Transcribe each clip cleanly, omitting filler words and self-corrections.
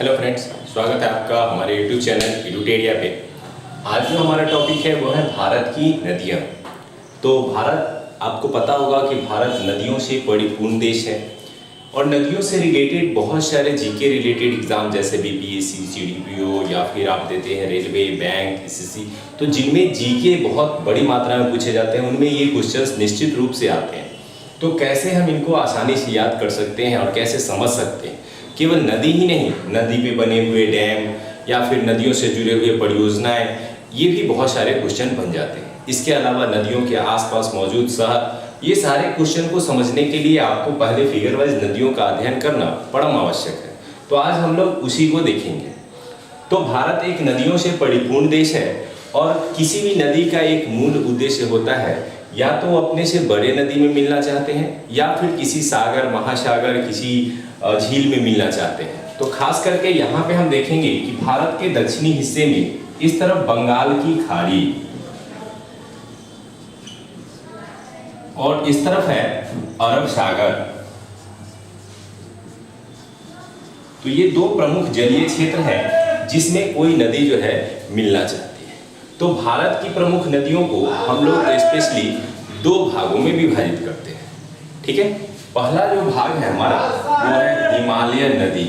Hello friends, स्वागत है आपका हमारे यूट्यूब चैनल एडुटेरिया पे। आज जो हमारा टॉपिक है वो है भारत की नदियाँ। तो भारत, आपको पता होगा कि भारत नदियों से परिपूर्ण देश है और नदियों से रिलेटेड बहुत सारे जीके रिलेटेड एग्जाम जैसे बीपीएससी, सीडीपीओ या फिर आप देते हैं रेलवे, बैंक, एसएससी, तो जिनमें जीके बहुत बड़ी मात्रा में पूछे जाते हैं उनमें ये क्वेश्चंस निश्चित रूप से आते हैं। तो कैसे हम इनको आसानी से याद कर सकते हैं और कैसे समझ सकते हैं? केवल नदी ही नहीं, नदी पे बने हुए डैम या फिर नदियों से जुड़े हुए परियोजनाएं, ये भी बहुत सारे क्वेश्चन बन जाते हैं। इसके अलावा नदियों के आसपास मौजूद शहर, ये सारे क्वेश्चन को समझने के लिए आपको पहले फिगर वाइज नदियों का अध्ययन करना परम आवश्यक है। तो आज हम लोग उसी को देखेंगे। तो भारत एक नदियों से परिपूर्ण देश है और किसी भी नदी का एक मूल उद्देश्य होता है या तो वो अपने से बड़े नदी में मिलना चाहते हैं या फिर किसी सागर, महासागर, किसी झील में मिलना चाहते हैं। तो खास करके यहाँ पे हम देखेंगे कि भारत के दक्षिणी हिस्से में इस तरफ बंगाल की खाड़ी और इस तरफ है अरब सागर। तो ये दो प्रमुख जलीय क्षेत्र है जिसमें कोई नदी जो है मिलना चाहती है। तो भारत की प्रमुख नदियों को हम लोग स्पेशली दो भागों में विभाजित करते हैं। ठीक है, पहला जो भाग है हमारा वो है हिमालयन नदी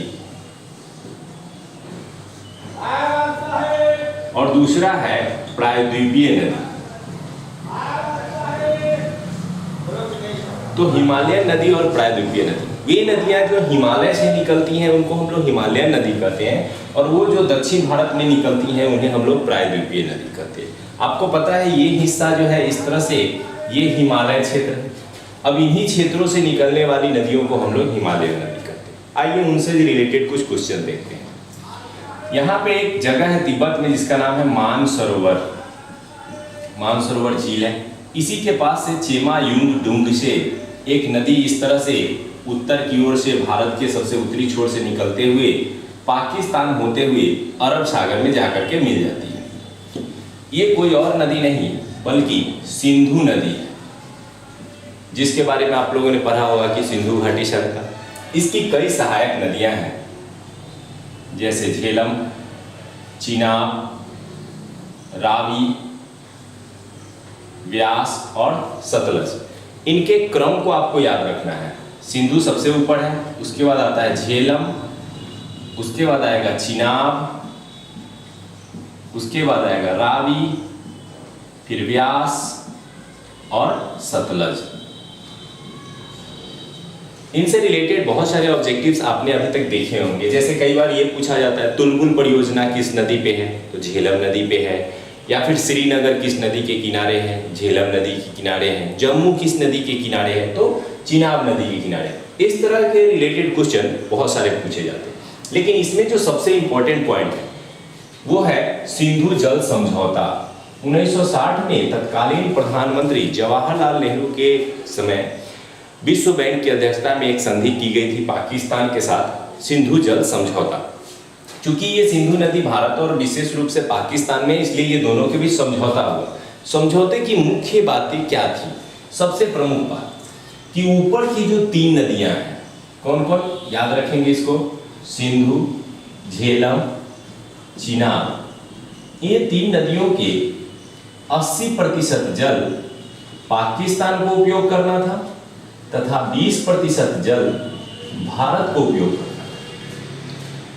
और दूसरा है प्रायद्वीपीय नदी। तो हिमालयन नदी और प्रायद्वीपीय नदी, वे नदियां जो हिमालय से निकलती हैं उनको हम लोग हिमालयन नदी कहते हैं और वो जो दक्षिण भारत में निकलती हैं उन्हें हम लोग प्रायद्वीपीय नदी कहते हैं। आपको पता है ये हिस्सा जो है इस तरह से ये हिमालय क्षेत्र है। अब इन्हीं क्षेत्रों से निकलने वाली नदियों को हम लोग हिमालयन नदी कहते हैं। आइए उनसे रिलेटेड कुछ क्वेश्चन देखते हैं। यहाँ पे एक जगह है तिब्बत में जिसका नाम है मानसरोवर। मानसरोवर झील है। इसी के पास से चेमा युंगडुंग से एक नदी इस तरह से उत्तर की ओर से भारत के सबसे उत्तरी छोर से निकलते हुए पाकिस्तान होते हुए अरब सागर में जाकर के मिल जाती है। ये कोई और नदी नहीं बल्कि सिंधु नदी है, जिसके बारे में आप लोगों ने पढ़ा होगा कि सिंधु घाटी सभ्यता। इसकी कई सहायक नदियां हैं जैसे झेलम, चिनाब, रावी, व्यास और सतलज। इनके क्रम को आपको याद रखना है। सिंधु सबसे ऊपर है, उसके बाद आता है झेलम, उसके बाद आएगा चिनाब, उसके बाद आएगा रावी, फिर व्यास और सतलज। इनसे रिलेटेड बहुत सारे ऑब्जेक्टिव्स आपने अभी तक देखे होंगे। जैसे कई बार ये पूछा जाता है तुलबुल परियोजना किस नदी पे है, तो झेलम नदी पे है। या फिर श्रीनगर किस नदी के किनारे है, झेलम नदी के किनारे है। जम्मू किस नदी के किनारे है, तो चिनाब नदी के किनारे है। इस तरह के रिलेटेड क्वेश्चन बहुत सारे पूछे जाते हैं, लेकिन इसमें जो सबसे इंपॉर्टेंट पॉइंट है वो है सिंधु जल समझौता। 1960 में तत्कालीन प्रधानमंत्री जवाहरलाल नेहरू के समय विश्व बैंक की अध्यक्षता में एक संधि की गई थी पाकिस्तान के साथ, सिंधु जल समझौता। चूंकि ये सिंधु नदी भारत और विशेष रूप से पाकिस्तान में, इसलिए ये दोनों के बीच समझौता हुआ। समझौते की मुख्य बातें क्या थी? सबसे प्रमुख बात कि ऊपर की जो तीन नदियां हैं, कौन कौन याद रखेंगे इसको? सिंधु, झेलम, चिनाब, ये तीन नदियों के 80% जल पाकिस्तान को उपयोग करना था तथा 20% जल भारत को उपयोग करना।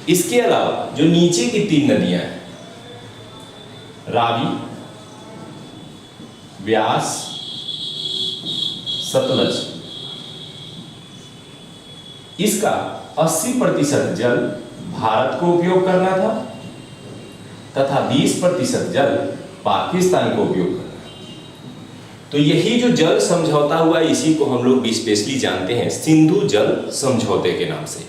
इसके अलावा जो नीचे की तीन नदियां हैं, रावी, व्यास, सतलज, इसका 80% जल भारत को उपयोग करना था तथा 20% जल पाकिस्तान को उपयोग करना। तो यही जो जल समझौता हुआ, इसी को हम लोग स्पेशली जानते हैं सिंधु जल समझौते के नाम से।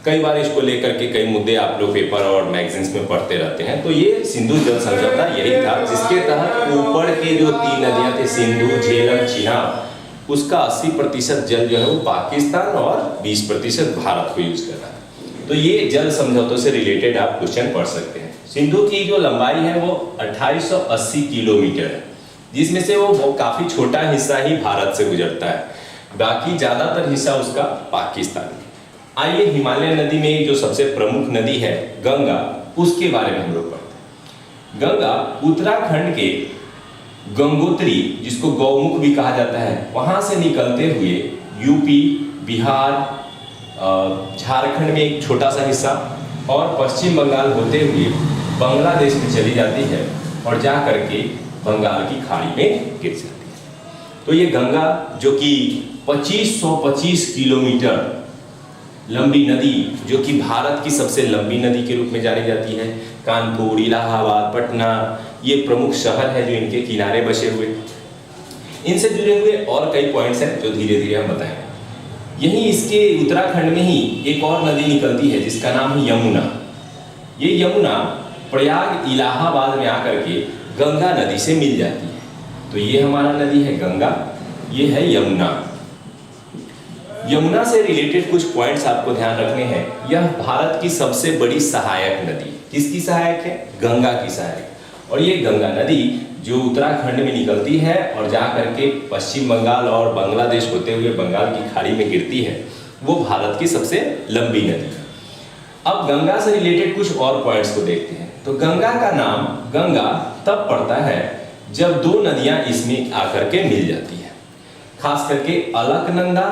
कई बार इसको लेकर के कई मुद्दे आप लोग पेपर और मैगजीन्स में पढ़ते रहते हैं। तो ये सिंधु जल समझौता यही था जिसके तहत ऊपर के जो तीन नदियां थे, सिंधु, झेलम, चिनाब, उसका 80% जल जो है वो पाकिस्तान और 20% भारत को यूज कर रहा है। तो ये जल समझौतों से रिलेटेड आप क्वेश्चन पढ़ सकते हैं। सिंधु की जो लंबाई है वो 2880 किलोमीटर है, जिसमें से वो काफी छोटा हिस्सा ही भारत से गुजरता है, बाकी ज्यादातर हिस्सा उसका पाकिस्तान है। आइए हिमालय नदी में जो सबसे प्रमुख नदी है गंगा, उसके बारे में हम लोग पढ़ते हैं। गंगा उत्तराखंड के गंगोत्री, जिसको गौमुख भी कहा जाता है, वहां से निकलते हुए यूपी, बिहार, झारखंड में एक छोटा सा हिस्सा और पश्चिम बंगाल होते हुए बांग्लादेश में चली जाती है और जा करके बंगाल की खाड़ी में गिर जाती है। तो ये गंगा जो कि 2525 किलोमीटर लंबी नदी, जो कि भारत की सबसे लंबी नदी के रूप में जानी जाती है। कानपुर, इलाहाबाद, पटना ये प्रमुख शहर है जो इनके किनारे बसे हुए। इनसे जुड़े हुए और कई पॉइंट्स हैं जो धीरे धीरे हम बताएंगे। यहीं इसके उत्तराखंड में ही एक और नदी निकलती है जिसका नाम है यमुना। ये यमुना प्रयाग, इलाहाबाद में आकर के गंगा नदी से मिल जाती है। तो ये हमारा नदी है गंगा, ये है यमुना। यमुना से रिलेटेड कुछ पॉइंट्स आपको ध्यान रखने हैं। यह भारत की सबसे बड़ी सहायक नदी, किसकी सहायक है? गंगा की सहायक। और ये गंगा नदी जो उत्तराखंड में निकलती है और जा करके पश्चिम बंगाल और बांग्लादेश होते हुए बंगाल की खाड़ी में गिरती है, वो भारत की सबसे लंबी नदी है। अब गंगा से रिलेटेड कुछ और पॉइंट्स को देखते हैं। तो गंगा का नाम गंगा तब पड़ता है जब दो नदियां इसमें आकर के मिल जाती है, खास करके अलकनंदा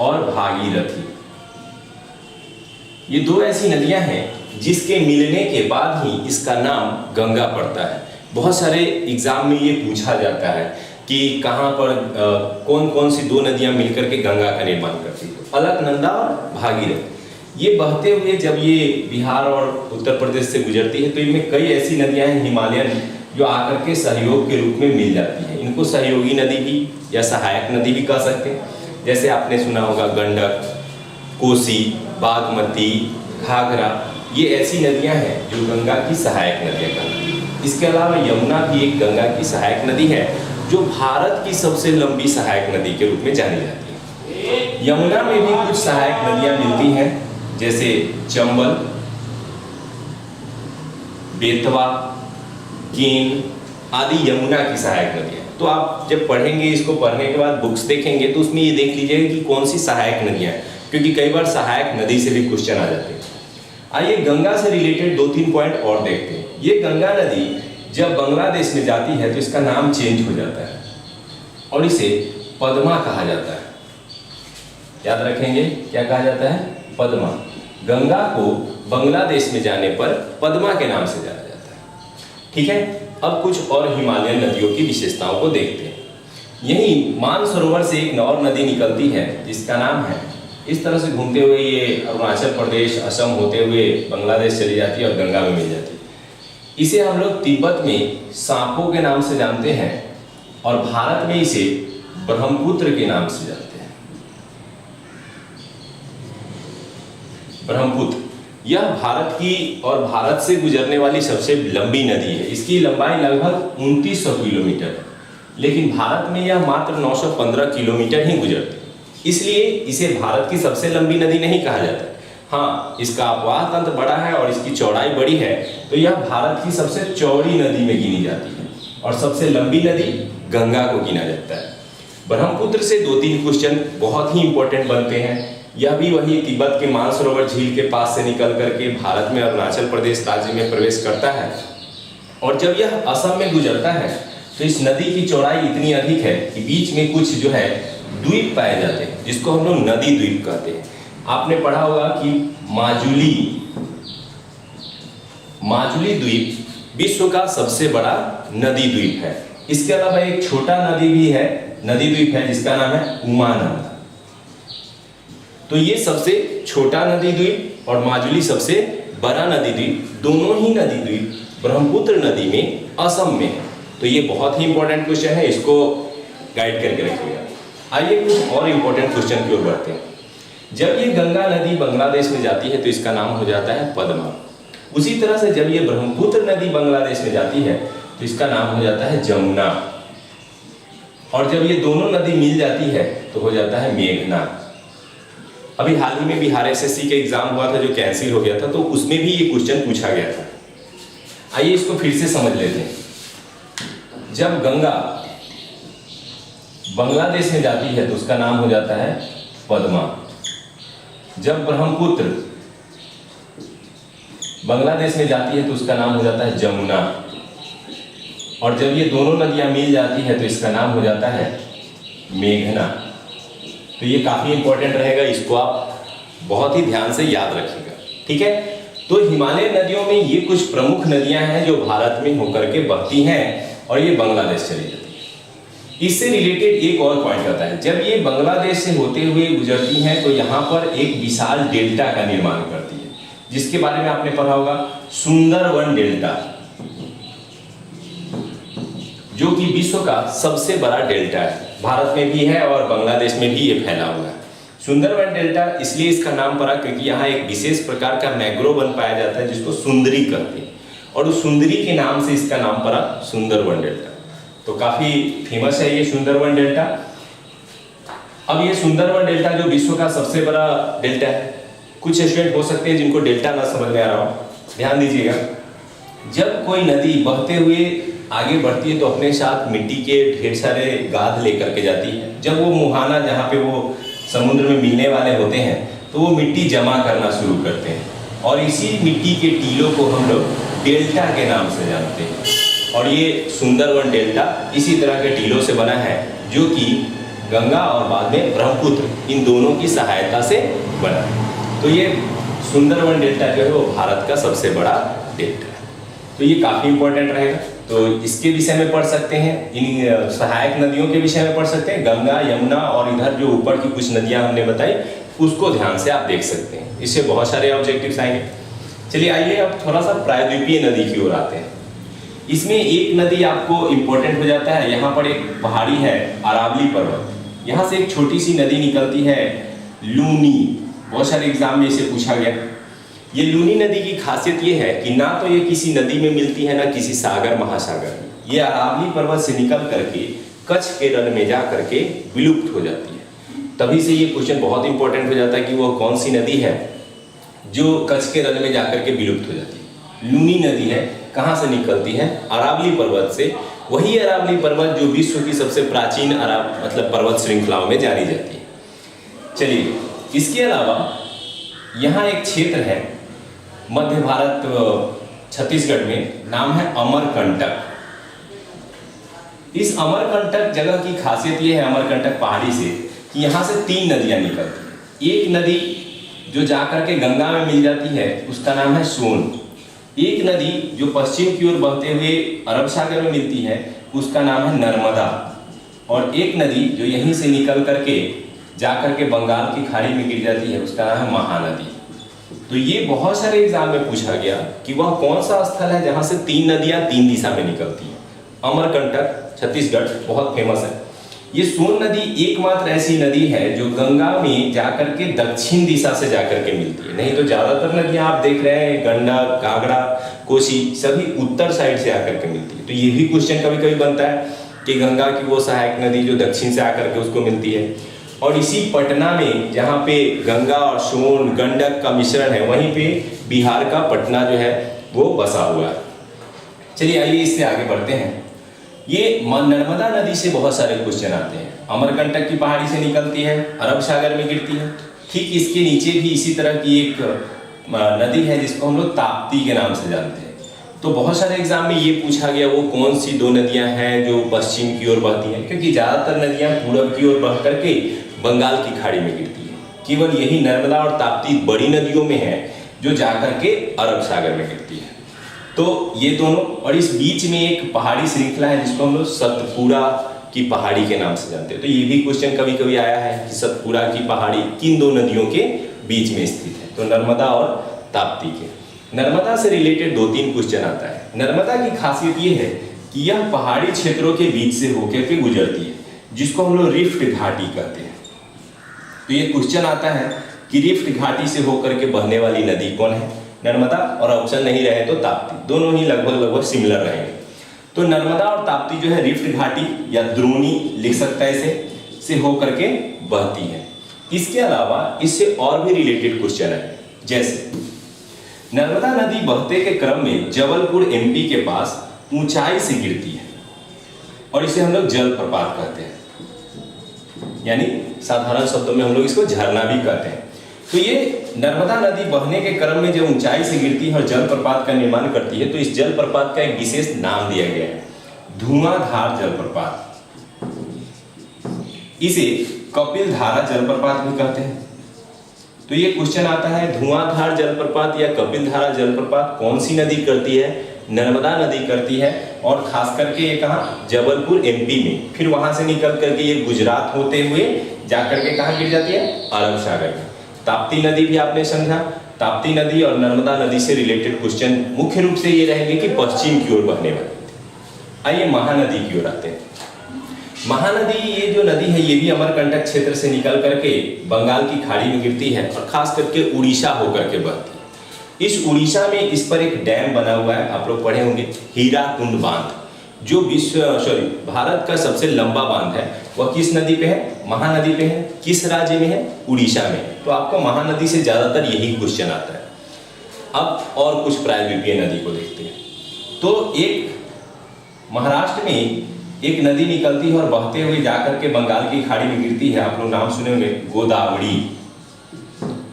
और भागीरथी। ये दो ऐसी नदियां हैं जिसके मिलने के बाद ही इसका नाम गंगा पड़ता है। बहुत सारे एग्जाम में ये पूछा जाता है कि कहाँ पर कौन कौन सी दो नदियां मिलकर के गंगा का निर्माण करती है। अलकनंदा और भागीरथी ये बहते हुए जब ये बिहार और उत्तर प्रदेश से गुजरती है तो इनमें कई ऐसी नदियां हैं हिमालयन जो आकर के सहयोग के रूप में मिल जाती है। इनको सहयोगी नदी भी या सहायक नदी भी कह सकते हैं। जैसे आपने सुना होगा गंडक, कोसी, बागमती, घाघरा, ये ऐसी नदियां हैं जो गंगा की सहायक नदियां कहलाती हैं। इसके अलावा यमुना भी एक गंगा की सहायक नदी है जो भारत की सबसे लंबी सहायक नदी के रूप में जानी जाती है। यमुना में भी कुछ सहायक नदियां मिलती हैं जैसे चंबल, बेतवा, केन आदि यमुना की सहायक नदियां। तो आप जब पढ़ेंगे, इसको पढ़ने के बाद बुक्स देखेंगे तो उसमें ये देख लीजिएगा कि कौन सी सहायक नदियां हैं, क्योंकि कई बार सहायक नदी से भी क्वेश्चन आ जाते हैं। आइए गंगा से रिलेटेड 2-3 पॉइंट और देखते हैं। ये गंगा नदी जब बांग्लादेश में जाती है तो इसका नाम चेंज हो जाता है और इसे पद्मा कहा जाता है। याद रखेंगे क्या कहा जाता है? पद्मा। गंगा को बांग्लादेश में जाने पर पद्मा के नाम से जाना जाता है। ठीक है, अब कुछ और हिमालयन नदियों की विशेषताओं को देखते हैं। यहीं मानसरोवर से एक और नदी निकलती है जिसका नाम है, इस तरह से घूमते हुए ये अरुणाचल प्रदेश, असम होते हुए बांग्लादेश चली जाती है और गंगा में मिल जाती है। इसे हम लोग तिब्बत में सांपो के नाम से जानते हैं और भारत में इसे ब्रह्मपुत्र के नाम से जानते हैं। ब्रह्मपुत्र यह भारत की और भारत से गुजरने वाली सबसे लंबी नदी है। इसकी लंबाई लगभग 2900 किलोमीटर है, लेकिन भारत में यह मात्र 915 किलोमीटर ही गुजरती है। इसलिए इसे भारत की सबसे लंबी नदी नहीं कहा जाता। हाँ, इसका अपवाह तंत्र बड़ा है और इसकी चौड़ाई बड़ी है, तो यह भारत की सबसे चौड़ी नदी में गिनी जाती है और सबसे लंबी नदी गंगा को गिना जाता है। ब्रह्मपुत्र से 2-3 क्वेश्चन बहुत ही इंपॉर्टेंट बनते हैं। यह भी वही तिब्बत के मानसरोवर झील के पास से निकल करके भारत में अरुणाचल प्रदेश राज्य में प्रवेश करता है और जब यह असम में गुजरता है तो इस नदी की चौड़ाई इतनी अधिक है कि बीच में कुछ जो है द्वीप पाए जाते हैं जिसको हम लोग नदी द्वीप कहते हैं। आपने पढ़ा होगा कि माजुली द्वीप विश्व का सबसे बड़ा नदी द्वीप है। इसके अलावा एक छोटा नदी द्वीप है जिसका नाम है उमानंद। तो ये सबसे छोटा नदी द्वीप और माजुली सबसे बड़ा नदी द्वीप, दोनों ही नदी द्वीप ब्रह्मपुत्र नदी में असम में है। तो ये बहुत ही इंपॉर्टेंट क्वेश्चन है, इसको गाइड करके रखिएगा। आइए कुछ और इंपॉर्टेंट क्वेश्चन की ओर बढ़ते हैं। जब ये गंगा नदी बांग्लादेश में जाती है तो इसका नाम हो जाता है पद्मा। उसी तरह से जब ये ब्रह्मपुत्र नदी बांग्लादेश में जाती है तो इसका नाम हो जाता है जमुना। और जब ये दोनों नदी मिल जाती है तो हो जाता है मेघना। अभी हाल ही में बिहार एसएससी का एग्जाम हुआ था जो कैंसिल हो गया था, तो उसमें भी ये क्वेश्चन पूछा गया था। आइए इसको फिर से समझ लेते हैं। जब गंगा बांग्लादेश में जाती है तो उसका नाम हो जाता है पद्मा जब ब्रह्मपुत्र बांग्लादेश में जाती है तो उसका नाम हो जाता है जमुना, और जब ये दोनों नदियां मिल जाती है तो इसका नाम हो जाता है मेघना। तो ये काफ़ी इंपॉर्टेंट रहेगा, इसको आप बहुत ही ध्यान से याद रखिएगा, ठीक है। तो हिमालय नदियों में ये कुछ प्रमुख नदियां हैं जो भारत में होकर के बहती हैं और ये बांग्लादेश चली जाती है। इससे रिलेटेड एक और पॉइंट आता है, जब ये बांग्लादेश से होते हुए गुजरती हैं तो यहाँ पर एक विशाल डेल्टा का निर्माण करती है, जिसके बारे में आपने पढ़ा होगा, सुंदरवन डेल्टा, जो कि विश्व का सबसे बड़ा डेल्टा है। भारत में भी है और बांग्लादेश में भी ये फैला हुआ है। सुंदरवन डेल्टा इसलिए इसका नाम पड़ा क्योंकि यहाँ एक विशेष प्रकार का मैंग्रोव वन पाया जाता है जिसको सुंदरी कहते हैं, और उस सुंदरी के नाम से इसका नाम पड़ा सुंदरवन डेल्टा। तो काफी फेमस है ये सुंदरवन डेल्टा। अब ये सुंदरवन डेल्टा जो विश्व का सबसे बड़ा डेल्टा है, कुछ स्टूडेंट हो सकते हैं जिनको डेल्टा ना समझ में आ रहा हो, ध्यान दीजिएगा। जब कोई नदी बहते हुए आगे बढ़ती है तो अपने साथ मिट्टी के ढेर सारे गाद लेकर के जाती है। जब वो मुहाना जहाँ पे वो समुद्र में मिलने वाले होते हैं तो वो मिट्टी जमा करना शुरू करते हैं, और इसी मिट्टी के टीलों को हम लोग डेल्टा के नाम से जानते हैं। और ये सुंदरवन डेल्टा इसी तरह के टीलों से बना है, जो कि गंगा और बाद में ब्रह्मपुत्र इन दोनों की सहायता से बना है। तो ये सुंदरवन डेल्टा जो है वो भारत का सबसे बड़ा डेल्टा है। तो ये काफ़ी इंपॉर्टेंट रहेगा, तो इसके विषय में पढ़ सकते हैं, इन सहायक नदियों के विषय में पढ़ सकते हैं, गंगा, यमुना, और इधर जो ऊपर की कुछ नदियां हमने बताई उसको ध्यान से आप देख सकते हैं। इससे बहुत सारे ऑब्जेक्टिव्स आएंगे। चलिए आइए अब थोड़ा सा प्रायद्वीपीय नदी की ओर आते हैं। इसमें एक नदी आपको इम्पोर्टेंट हो जाता है, यहाँ पर एक पहाड़ी है अरावली पर्वत, यहाँ से एक छोटी सी नदी निकलती है लूनी। बहुत सारे एग्जाम में इसे पूछा गया। ये लूनी नदी की खासियत ये है कि ना तो ये किसी नदी में मिलती है ना किसी सागर महासागर में। ये अरावली पर्वत से निकल करके कच्छ के रण में जा करके विलुप्त हो जाती है। तभी से ये क्वेश्चन बहुत इंपॉर्टेंट हो जाता है कि वो कौन सी नदी है जो कच्छ के रण में जाकर के विलुप्त हो जाती है। लूनी नदी है, कहाँ से निकलती है? अरावली पर्वत से। वही अरावली पर्वत जो विश्व की सबसे प्राचीन मतलब पर्वत श्रृंखलाओं में जानी जाती है। चलिए, इसके अलावा यहाँ एक क्षेत्र है मध्य भारत छत्तीसगढ़ में, नाम है अमरकंटक। इस अमरकंटक जगह की खासियत यह है, अमरकंटक पहाड़ी से, कि यहाँ से 3 नदियाँ निकलती हैं। एक नदी जो जाकर के गंगा में मिल जाती है उसका नाम है सोन। एक नदी जो पश्चिम की ओर बहते हुए अरब सागर में मिलती है उसका नाम है नर्मदा, और एक नदी जो यहीं से निकल करके जाकर के बंगाल की खाड़ी में गिर जाती है उसका नाम है महानदी। तो ये बहुत सारे एग्जाम में पूछा गया कि वह कौन सा स्थल है जहाँ से 3 नदियाँ 3 दिशा में निकलती हैं। अमरकंटक छत्तीसगढ़ बहुत फेमस है। ये सोन नदी एकमात्र ऐसी नदी है जो गंगा में जाकर के दक्षिण दिशा से जाकर के मिलती है। नहीं तो ज्यादातर नदियाँ आप देख रहे हैं, गंडक, घाघरा, कोसी, सभी उत्तर साइड से आकर के मिलती है। तो ये भी क्वेश्चन कभी कभी बनता है कि गंगा की वो सहायक नदी जो दक्षिण से आकर के उसको मिलती है। और इसी पटना में जहाँ पे गंगा और सोन गंडक का मिश्रण है, वहीं पे बिहार का पटना जो है वो बसा हुआ है। चलिए आइए इससे आगे बढ़ते हैं। ये नर्मदा नदी से बहुत सारे क्वेश्चन आते हैं। अमरकंटक की पहाड़ी से निकलती है, अरब सागर में गिरती है। ठीक इसके नीचे भी इसी तरह की एक नदी है जिसको हम लोग ताप्ती के नाम से जानते हैं। तो बहुत सारे एग्जाम में ये पूछा गया वो कौन सी 2 नदियां हैं जो पश्चिम की ओर बहती हैं, क्योंकि ज़्यादातर नदियां पूरब की ओर बह करके बंगाल की खाड़ी में गिरती है। केवल यही नर्मदा और ताप्ती बड़ी नदियों में है जो जाकर के अरब सागर में गिरती है। तो ये दोनों, और इस बीच में एक पहाड़ी श्रृंखला है जिसको हम लोग सतपुड़ा की पहाड़ी के नाम से जानते हैं। तो ये भी क्वेश्चन कभी कभी आया है कि सतपुड़ा की पहाड़ी किन 2 नदियों के बीच में स्थित है, तो नर्मदा और ताप्ती के। नर्मदा से रिलेटेड 2-3 क्वेश्चन आता है। नर्मदा की खासियत ये है कि यह पहाड़ी क्षेत्रों के बीच से होकर के गुजरती है, जिसको हम लोग रिफ्ट घाटी कहते हैं। तो ये क्वेश्चन आता है कि रिफ्ट घाटी से होकर के बहने वाली नदी कौन है? नर्मदा, और ऑप्शन नहीं रहे तो ताप्ती। दोनों ही लगभग सिमिलर रहेंगे। तो नर्मदा और ताप्ती जो है रिफ्ट घाटी या द्रोणी लिख सकता है इसे, से होकर के बहती है। इसके अलावा इससे और भी रिलेटेड क्वेश्चन है, जैसे नर्मदा नदी बहते के क्रम में जबलपुर एमपी के पास ऊंचाई से गिरती है और इसे हम लोग जलप्रपात कहते हैं, यानी साधारण शब्दों में हम लोग इसको झरना भी कहते हैं। तो ये नर्मदा नदी बहने के क्रम में जब ऊंचाई से गिरती है और जलप्रपात का निर्माण करती है, तो इस जलप्रपात का एक विशेष नाम दिया गया है, धुआंधार जलप्रपात। इसे कपिल धारा जलप्रपात भी कहते हैं। तो ये क्वेश्चन आता है, धुआंधार जलप्रपात या कपिल धारा जलप्रपात कौन सी नदी करती है? नर्मदा नदी करती है, और खास करके ये कहाँ? जबलपुर एमपी में। फिर वहां से निकल करके ये गुजरात होते हुए जाकर के कहाँ गिर जाती है? अरब सागर में। ताप्ती नदी भी आपने समझा। ताप्ती नदी और नर्मदा नदी से रिलेटेड क्वेश्चन मुख्य रूप से ये रहेंगे कि पश्चिम की ओर बहने वाली। आइए महानदी की ओर आते हैं। महानदी, ये जो नदी है, ये भी अमरकंटक क्षेत्र से निकल करके बंगाल की खाड़ी में गिरती है और खास करके उड़ीसा होकर के बहती है। इस उड़ीसा में इस पर एक डैम बना हुआ है, आप लोग पढ़े होंगे, हीराकुंड बांध, जो भारत का सबसे लंबा बांध है। वह किस नदी पे है? महानदी पे है। किस राज्य में है? उड़ीसा में। तो आपको महानदी से ज्यादातर यही क्वेश्चन आता है। अब और कुछ प्रायद्वीपीय नदी को देखते हैं। तो एक महाराष्ट्र में एक नदी निकलती है और बहते हुए जाकर के बंगाल की खाड़ी में गिरती है, आप लोग नाम सुने होंगे, गोदावरी।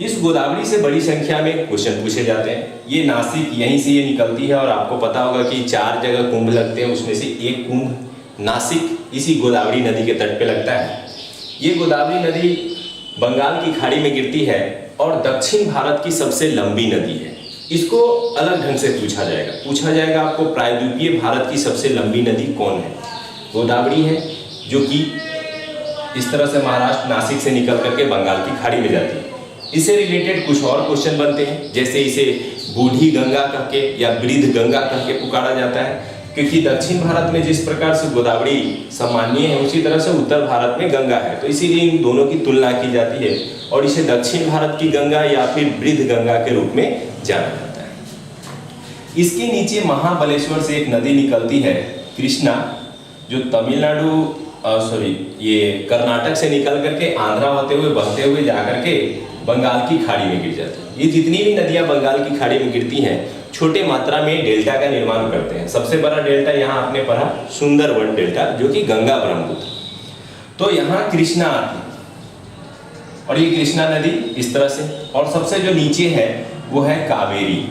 इस गोदावरी से बड़ी संख्या में क्वेश्चन पूछे जाते हैं। ये नासिक, यहीं से ये निकलती है, और आपको पता होगा कि 4 जगह कुंभ लगते हैं, उसमें से एक कुंभ नासिक इसी गोदावरी नदी के तट पे लगता है। ये गोदावरी नदी बंगाल की खाड़ी में गिरती है और दक्षिण भारत की सबसे लंबी नदी है। इसको अलग ढंग से पूछा जाएगा आपको, प्रायद्वीपीय भारत की सबसे लंबी नदी कौन है? गोदावरी है, जो कि इस तरह से महाराष्ट्र नासिक से निकल करके बंगाल की खाड़ी में जाती है। इससे रिलेटेड कुछ और क्वेश्चन बनते हैं, जैसे इसे बूढ़ी गंगा कह के या वृद्ध गंगा कह के पुकारा जाता है, क्योंकि दक्षिण भारत में जिस प्रकार से गोदावरी सम्मानीय है, उसी तरह से उत्तर भारत में गंगा है। तो इसीलिए इन दोनों की तुलना की जाती है और इसे दक्षिण भारत की गंगा या फिर वृद्ध गंगा के रूप में जाना जाता है। इसके नीचे महाबलेश्वर से एक नदी निकलती है, कृष्णा, जो ये कर्नाटक से निकल करके आंध्रा होते हुए बहते हुए जाकर के बंगाल की खाड़ी में गिर जाती है। ये जितनी भी नदियां बंगाल की खाड़ी में गिरती हैं, छोटे मात्रा में डेल्टा का निर्माण करते हैं। सबसे बड़ा डेल्टा यहाँ आपने पढ़ा, सुंदरवन डेल्टा, जो कि गंगा ब्रह्मपुत्र। तो यहाँ कृष्णा आती है और ये कृष्णा नदी इस तरह से, और सबसे जो नीचे है वो है कावेरी।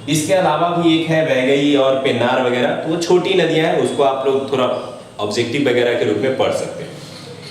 इसके अलावा भी एक है वैगई और पेन्नार वगैरह, तो वो छोटी नदियां हैं, उसको आप लोग थोड़ा ऑब्जेक्टिव वगैरह के रूप में पढ़ सकते हैं।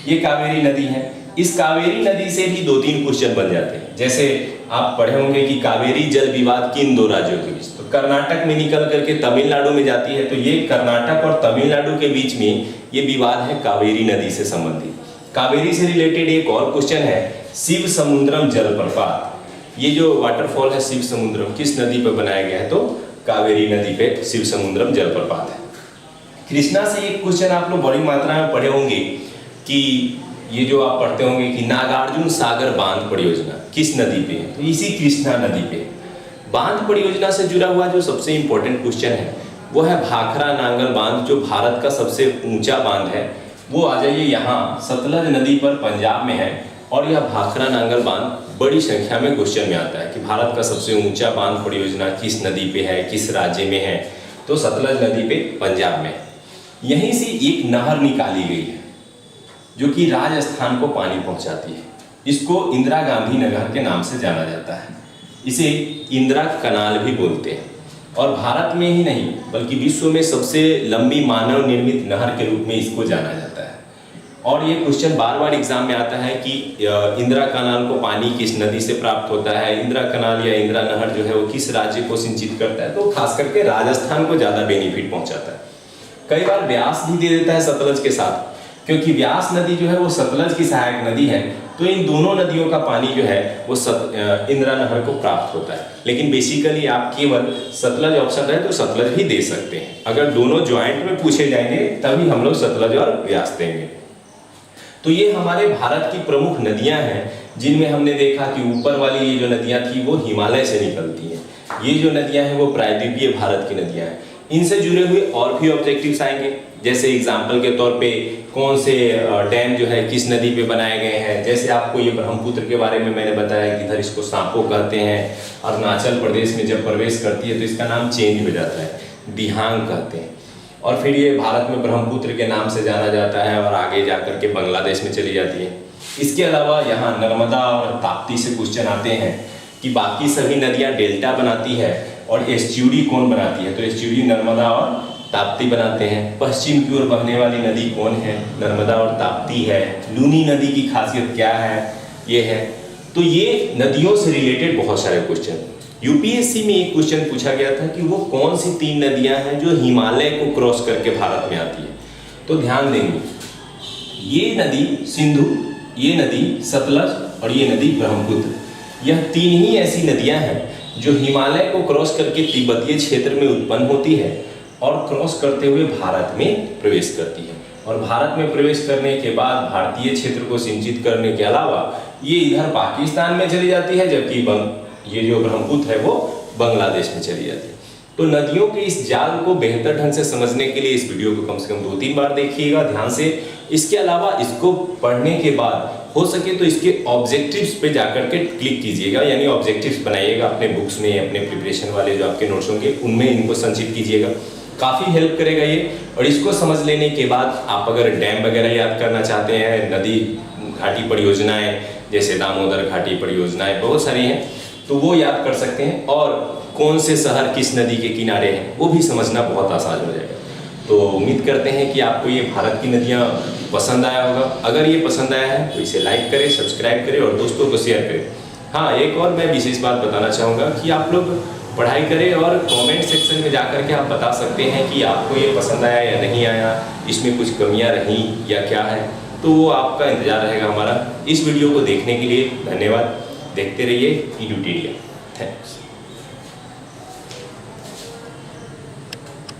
ये कावेरी नदी है। इस कावेरी नदी से भी 2-3 क्वेश्चन बन जाते हैं। जैसे आप पढ़े होंगे कि कावेरी जल विवाद किन 2 राज्यों के बीच, तो कर्नाटक में निकल करके तमिलनाडु में जाती है, तो ये कर्नाटक और तमिलनाडु के बीच में ये विवाद है कावेरी नदी से संबंधित। कावेरी से रिलेटेड एक और क्वेश्चन है, शिव समुद्रम जलप्रपात। ये जो वाटरफॉल है शिव समुद्रम, किस नदी पर बनाया गया है? तो कावेरी नदी पे शिव समुद्रम जलप्रपात है। कृष्णा से एक क्वेश्चन आप लोग बड़ी मात्रा में पढ़े होंगे कि ये जो आप पढ़ते होंगे कि नागार्जुन सागर बांध परियोजना किस नदी पे है? तो इसी कृष्णा नदी पे। बांध परियोजना से जुड़ा हुआ जो सबसे इंपॉर्टेंट क्वेश्चन है वो है भाखरा नांगल बांध, जो भारत का सबसे ऊंचा बांध है। वो आ जाइए यहाँ सतलज नदी पर पंजाब में है, और यह भाखरा नांगल बांध बड़ी संख्या में क्वेश्चन में आता है कि भारत का सबसे ऊंचा बांध परियोजना किस नदी पे है, किस राज्य में है? तो सतलज नदी पे पंजाब में। यहीं से एक नहर निकाली गई है जो कि राजस्थान को पानी पहुंचाती है। इसको इंदिरा गांधी नहर के नाम से जाना जाता है। इसे इंदिरा कनाल भी बोलते हैं, और भारत में ही नहीं बल्कि विश्व में सबसे लंबी मानव निर्मित नहर के रूप में इसको जाना जाता है। और ये क्वेश्चन बार बार एग्जाम में आता है कि इंदिरा कनाल को पानी किस नदी से प्राप्त होता है, इंदिरा कनाल या इंदिरा नहर जो है वो किस राज्य को सिंचित करता है? तो खास करके राजस्थान को ज़्यादा बेनिफिट पहुंचाता है। कई बार व्यास भी दे देता है सतलज के साथ, क्योंकि व्यास नदी जो है वो सतलज की सहायक नदी है। तो इन दोनों नदियों का पानी जो है वो इंदिरा नहर को प्राप्त होता है। लेकिन बेसिकली आप केवल सतलज ऑप्शन रहे तो सतलज भी दे सकते हैं। अगर दोनों ज्वाइंट में पूछे जाएंगे तभी हम लोग सतलज और व्यास देंगे। तो ये हमारे भारत की प्रमुख नदियां हैं, जिनमें हमने देखा कि ऊपर वाली ये जो नदियां थी वो हिमालय से निकलती हैं। ये जो नदियां हैं वो प्रायद्वीपीय भारत की नदियां हैं। इनसे जुड़े हुए और भी ऑब्जेक्टिव्स आएंगे, जैसे एग्जाम्पल के तौर पे कौन से डैम जो है किस नदी पे बनाए गए हैं। जैसे आपको ये ब्रह्मपुत्र के बारे में मैंने बताया कि इधर इसको सांपो कहते हैं, अरुणाचल प्रदेश में जब प्रवेश करती है तो इसका नाम चेंज हो जाता है, दिहांग कहते हैं। और फिर ये भारत में ब्रह्मपुत्र के नाम से जाना जाता है और आगे जाकर के बांग्लादेश में चली जाती है। इसके अलावा यहाँ नर्मदा और ताप्ती से क्वेश्चन आते हैं कि बाकी सभी नदियाँ डेल्टा बनाती है और एस्च्यूरी कौन बनाती है, तो एस्च्यूरी नर्मदा और ताप्ती बनाते हैं। पश्चिम की ओर बहने वाली नदी कौन है, नर्मदा और ताप्ती है। लूनी नदी की खासियत क्या है, ये है। तो ये नदियों से रिलेटेड बहुत सारे क्वेश्चन यूपीएससी में एक क्वेश्चन पूछा गया था कि वो कौन सी 3 नदियां हैं जो हिमालय को क्रॉस करके भारत में आती है। तो ध्यान देंगे, ये नदी सिंधु, ये नदी सतलज और ये नदी ब्रह्मपुत्र, यह 3 ही ऐसी नदियां हैं जो हिमालय को क्रॉस करके तिब्बतीय क्षेत्र में उत्पन्न होती है और क्रॉस करते हुए भारत में प्रवेश करती है। और भारत में प्रवेश करने के बाद भारतीय क्षेत्र को सिंचित करने के अलावा ये इधर पाकिस्तान में चली जाती है, जबकि ये जो ब्रह्मपुत्र है वो बांग्लादेश में चली जाती है। तो नदियों के इस जाल को बेहतर ढंग से समझने के लिए इस वीडियो को कम से कम 2-3 बार देखिएगा ध्यान से। इसके अलावा इसको पढ़ने के बाद हो सके तो इसके ऑब्जेक्टिव्स पे जाकर के क्लिक कीजिएगा, यानी ऑब्जेक्टिव्स बनाइएगा अपने बुक्स में, अपने प्रिपरेशन वाले जो आपके नोट्स होंगे उनमें इनको संचित कीजिएगा, काफ़ी हेल्प करेगा ये। और इसको समझ लेने के बाद आप अगर डैम वगैरह याद करना चाहते हैं, नदी घाटी परियोजनाएं जैसे दामोदर घाटी परियोजनाएं बहुत सारी हैं, तो वो याद कर सकते हैं। और कौन से शहर किस नदी के किनारे हैं वो भी समझना बहुत आसान हो जाएगा। तो उम्मीद करते हैं कि आपको ये भारत की नदियाँ पसंद आया होगा। अगर ये पसंद आया है तो इसे लाइक करें, सब्सक्राइब करें और दोस्तों को शेयर करें। हाँ, एक और मैं विशेष बात बताना चाहूँगा कि आप लोग पढ़ाई करें और कमेंट सेक्शन में जाकर के आप बता सकते हैं कि आपको ये पसंद आया या नहीं आया, इसमें कुछ कमियाँ रहीं या क्या है, तो वो आपका इंतजार रहेगा हमारा। इस वीडियो को देखने के लिए धन्यवाद। देखते रहिए एडुटेरिया। थैंक्स।